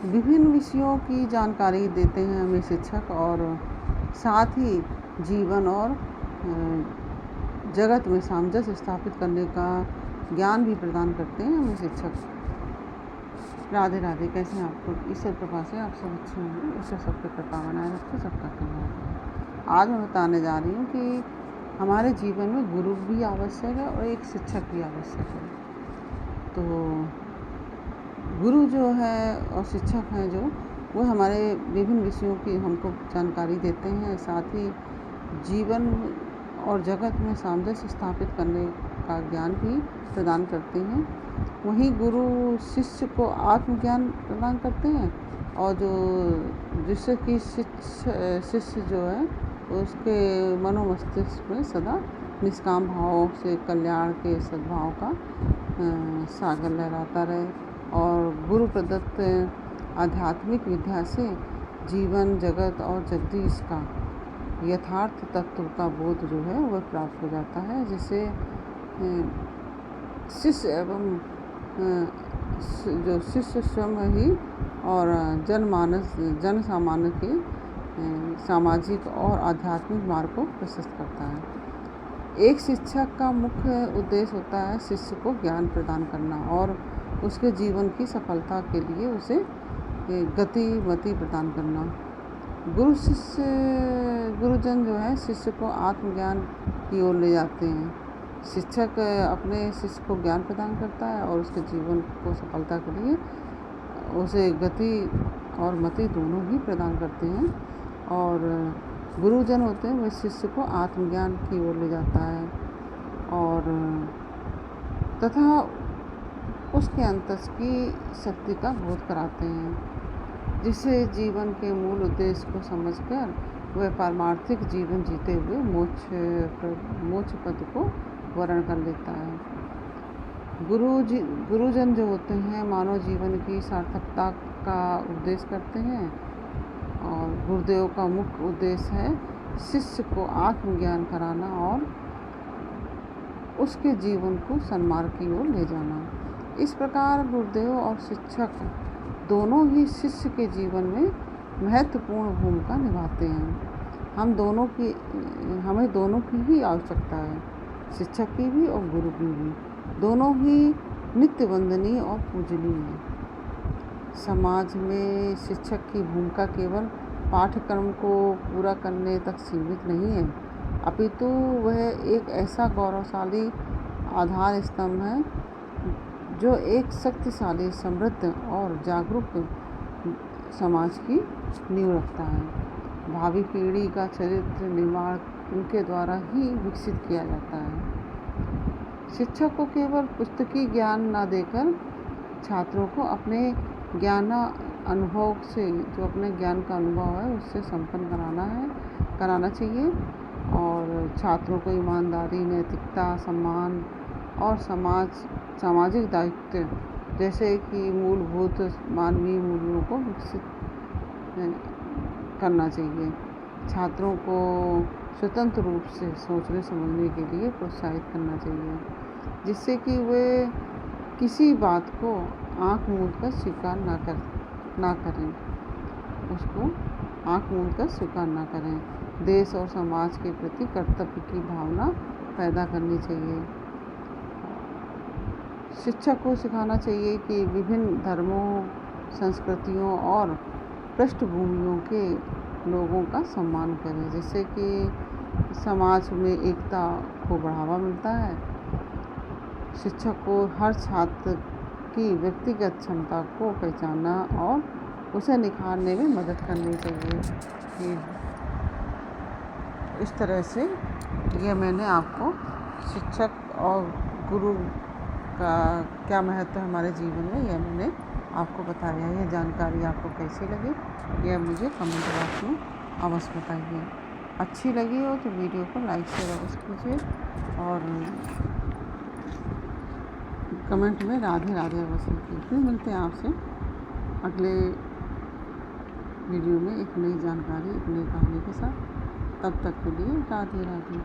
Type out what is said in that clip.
विभिन्न विषयों की जानकारी देते हैं हमें शिक्षक, और साथ ही जीवन और जगत में सामंजस्य स्थापित करने का ज्ञान भी प्रदान करते हैं हमें शिक्षक। राधे राधे। कैसे हैं आप लोग? ईश्वर कृपा से आप सब अच्छे होंगे। ईश्वर सबकी कृपा बनाए रखे, सबका कल्याण। आज मैं बताने जा रही हूँ कि हमारे जीवन में गुरु भी आवश्यक है और एक शिक्षक भी आवश्यक है। तो गुरु जो है और शिक्षक हैं जो, वो हमारे विभिन्न विषयों की हमको जानकारी देते हैं, साथ ही जीवन और जगत में सामंजस्य स्थापित करने का ज्ञान भी प्रदान करते हैं। वहीं गुरु शिष्य को आत्मज्ञान प्रदान करते हैं, और जो जिससे कि शिष्य जो है उसके मनोमस्तिष्क में सदा निष्काम भावों से कल्याण के सद्भाव का सागर लहराता रहे, और गुरु प्रदत्त आध्यात्मिक विद्या से जीवन, जगत और जगदीश का यथार्थ तत्व का बोध जो है वह प्राप्त हो जाता है, जिससे शिष्य एवं जो शिष्य स्वयं ही और जन सामान्य के सामाजिक और आध्यात्मिक मार्ग को प्रशस्त करता है। एक शिक्षक का मुख्य उद्देश्य होता है शिष्य को ज्ञान प्रदान करना और उसके जीवन की सफलता के लिए उसे मति प्रदान करना। गुरुजन जो है शिष्य को आत्मज्ञान की ओर ले जाते हैं। शिक्षक अपने शिष्य को ज्ञान प्रदान करता है और उसके जीवन को सफलता के लिए उसे गति और मति दोनों ही प्रदान करते हैं, और गुरुजन होते हैं वह शिष्य को आत्मज्ञान की ओर ले जाता है और तथा उसके अंतस की शक्ति का बोध कराते हैं, जिससे जीवन के मूल उद्देश्य को समझकर वह पारमार्थिक जीवन जीते हुए मोक्ष पद को वर्ण कर लेता है। गुरुजन जो होते हैं मानव जीवन की सार्थकता का उपदेश करते हैं, और गुरुदेव का मुख्य उद्देश्य है शिष्य को आत्मज्ञान कराना और उसके जीवन को सन्मार्ग की ओर ले जाना। इस प्रकार गुरुदेव और शिक्षक दोनों ही शिष्य के जीवन में महत्वपूर्ण भूमिका निभाते हैं। हमें दोनों की ही आवश्यकता है, शिक्षक की भी और गुरु की भी। दोनों ही नित्य वंदनीय और पूजनीय हैं। समाज में शिक्षक की भूमिका केवल पाठ्यक्रम को पूरा करने तक सीमित नहीं है, अपितु वह एक ऐसा गौरवशाली आधार स्तंभ है जो एक शक्तिशाली, समृद्ध और जागरूक समाज की नींव रखता है। भावी पीढ़ी का चरित्र निर्माण उनके द्वारा ही विकसित किया जाता है। शिक्षक को केवल पुस्तकीय ज्ञान न देकर छात्रों को अपने ज्ञान अनुभव से, जो अपने ज्ञान का अनुभव है उससे संपन्न कराना चाहिए, और छात्रों को ईमानदारी, नैतिकता, सम्मान और सामाजिक दायित्व जैसे कि मूलभूत मानवीय मूल्यों को विकसित करना चाहिए। छात्रों को स्वतंत्र रूप से सोचने समझने के लिए प्रोत्साहित करना चाहिए, जिससे कि वे किसी बात को आँख मूंद कर स्वीकार ना करें। देश और समाज के प्रति कर्तव्य की भावना पैदा करनी चाहिए। शिक्षक को सिखाना चाहिए कि विभिन्न धर्मों, संस्कृतियों और पृष्ठभूमियों के लोगों का सम्मान करें, जिससे कि समाज में एकता को बढ़ावा मिलता है। शिक्षक को हर छात्र की व्यक्तिगत क्षमता को पहचानना और उसे निखारने में मदद करनी चाहिए। इस तरह से ये मैंने आपको शिक्षक और गुरु का क्या महत्व है हमारे जीवन में, यह मैंने आपको बताया। यह जानकारी आपको कैसी लगी यह मुझे कमेंट बॉक्स में अवश्य बताइए। अच्छी लगी हो तो वीडियो को लाइक शेयर अवश्य कीजिए, और कमेंट में राधे राधे अवश्य कीजिए। फिर मिलते हैं आपसे अगले वीडियो में एक नई जानकारी, एक नई कहानी के साथ। तब तक के लिए राधे राधे।